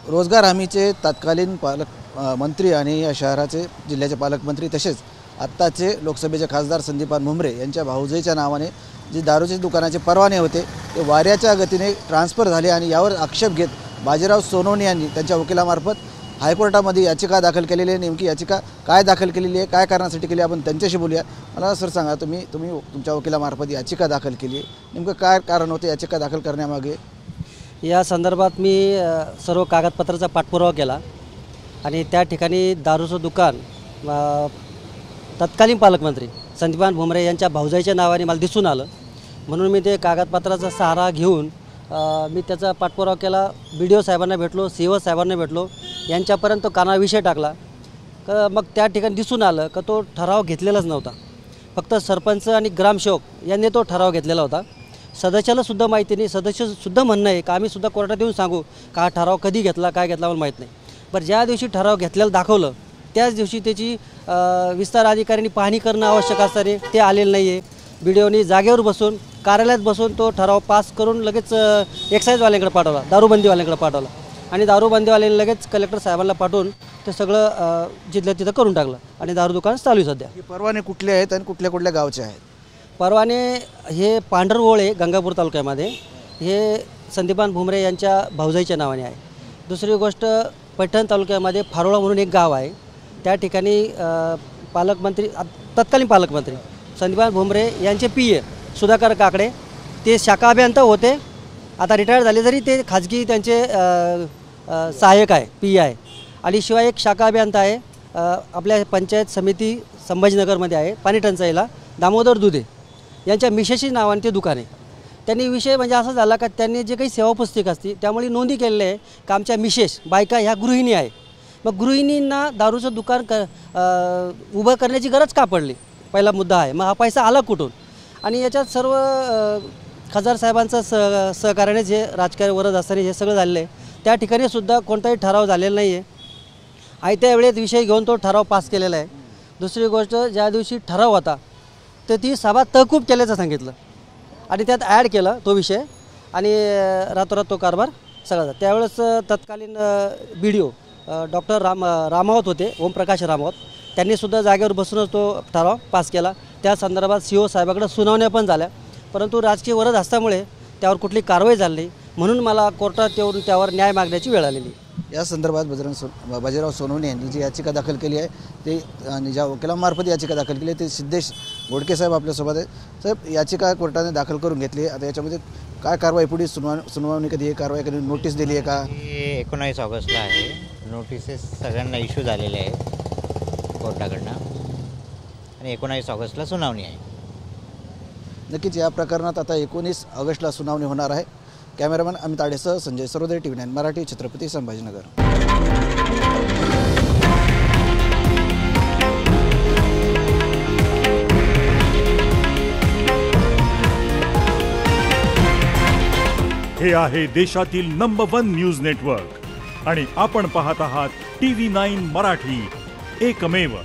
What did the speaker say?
रोजगार हमीचे तत्कालीन मंत्री आणि या शहराचे जिल्ह्याचे पालकमंत्री तसेच आत्ताचे लोकसभेचे खासदार संदीपान भुमरे यांच्या भाऊजाईच्या नावाने जे दारूचे दुकानाचे परवाने होते ते वाऱ्याच्या गतीने ट्रान्सफर झाले आणि यावर आक्षेप घेत बाजीराव सोनवणे यांनी त्यांच्या वकिलामार्फत हायकोर्टामध्ये याचिका दाखल केलेली आहे। नेमकी याचिका काय दाखल केलेली आहे, काय कारणासाठी केली, आपण त्यांच्याशी बोलूया। मला सर सांगा, तुम्ही तुमच्या वकिलामार्फत याचिका दाखल केली आहे, नेमकं काय कारण होते याचिका दाखल करण्यामागे? या संदर्भात मी सर्व कागदपत्राचा पाठपुरावा केला आणि त्या ठिकाणी दारूचं दुकान तत्कालीन पालकमंत्री संदीपान भुमरे यांच्या भाऊजाईच्या नावाने मला दिसून आलं, म्हणून मी ते कागदपत्राचा सहारा घेऊन मी त्याचा पाठपुरावा केला। BDO साहेबांना भेटलो, CO साहेबांना भेटलो, यांच्यापर्यंत कानाविषय टाकला। मग त्या ठिकाणी दिसून आलं का तो ठराव घेतलेलाच नव्हता, फक्त सरपंच आणि ग्रामसेवक यांनी तो ठराव घेतलेला होता। सदस्याला सुद्धा माहिती नाही, सदस्यसुद्धा म्हणणं आहे का आम्ही सुद्धा कोर्टात येऊन सांगू का हा ठराव कधी घेतला, काय घेतला मला माहीत नाही। पण ज्या दिवशी ठराव घेतलेलं दाखवलं त्याच दिवशी त्याची विस्तार अधिकाऱ्यांनी पाहणी करणं आवश्यक असताना ते आलेलं नाही आहे। BDOनी जागेवर बसून कार्यालयात बसून तो ठराव पास करून लगेच एक्साईजवाल्यांकडे पाठवला, दारूबंदीवाल्यांकडे पाठवला आणि दारूबंदीवाल्यांनी लगेच कलेक्टर साहेबांना पाठवून ते सगळं जिथलं तिथं करून टाकलं आणि दारू दुकान चालू आहे सध्या। परवाने कुठले आहेत आणि कुठल्या कुठल्या गावचे आहेत? परवाने हे पांढरवोळे गंगापूर तालुक्यामध्ये हे संदीपान भुमरे यांच्या भाऊजाईच्या नावाने आहे। दुसरी गोष्ट पैठण तालुक्यामध्ये फारोळा म्हणून एक गाव आहे, त्या ठिकाणी तत्कालीन पालकमंत्री संदीपान भुमरे यांचे PA सुधाकर काकडे ते शाखा अभियंता होते, आता रिटायर झाले तरी ते खाजगी त्यांचे सहाय्यक आहे, PA आहे। आणि शिवाय एक शाखा अभियंता आहे आपल्या पंचायत समिती संभाजीनगरमध्ये आहे पाणी टंचाईला, दामोदर दुधे यांच्या मिसेसची नावाने ते दुकान आहे। त्यांनी विषय म्हणजे असा झाला का त्यांनी जे काही सेवा पुस्तिक असते त्यामुळे नोंदी केलेली आहे का आमच्या मिसेस बायका ह्या गृहिणी आहे, मग गृहिणींना दारूचं दुकान उभं करण्याची गरज का पडली, पहिला मुद्दा आहे। मग हा पैसा आला कुठून? आणि याच्यात सर्व खासदार साहेबांचं सहकार्याने जे राजकारण वरद असताना हे सगळं झालेलं आहे, त्या ठिकाणी सुद्धा कोणताही ठराव झालेला नाही आहे। आयत्या वेळेत विषय घेऊन तो ठराव पास केलेला आहे। दुसरी गोष्ट, ज्या दिवशी ठराव होता तर ती सभा तहकूब केल्याचं सांगितलं आणि त्यात ॲड केला तो विषय आणि रातोरात तो कारभार सगळा। त्यावेळेस तत्कालीन BDO डॉक्टर रामावत होते, ओमप्रकाश रामावत, त्यांनीसुद्धा जागेवर बसूनच तो ठराव पास केला। त्या संदर्भात CO साहेबाकडे सुनावण्या पण झाल्या, परंतु राजकीय वरद असल्यामुळे त्यावर कुठली कारवाई झाली नाही, म्हणून मला कोर्टात येऊन त्यावर न्याय मागण्याची वेळ आलेली। या संदर्भात बाजीराव सोनवणे यांनी जी याचिका दाखल केली आहे ते आणि ज्या वकिलांमार्फत याचिका दाखल केली आहे ते सिद्धेश घोडके साहेब आपल्यासोबत आहे। साहेब, याचिका कोर्टाने दाखल करून घेतली आहे, आता याच्यामध्ये काय कारवाई पुढे सुनावणी कधी आहे, कारवाई कधी, नोटीस दिली आहे का? 19 ऑगस्टला आहे, नोटिसेस सगळ्यांना इश्यू झालेले आहेत कोर्टाकडनं आणि 19 ऑगस्टला सुनावणी आहे। नक्कीच या प्रकरणात आता 19 ऑगस्टला सुनावणी होणार आहे। कॅमेरामॅन अमित आडेसह संजय सरोदे, TV9 मराठी, छत्रपती संभाजीनगर। हे आहे देशातील नंबर 1 न्यूज नेटवर्क आणि आपण पाहत आहात TV9 मराठी, एकमेव।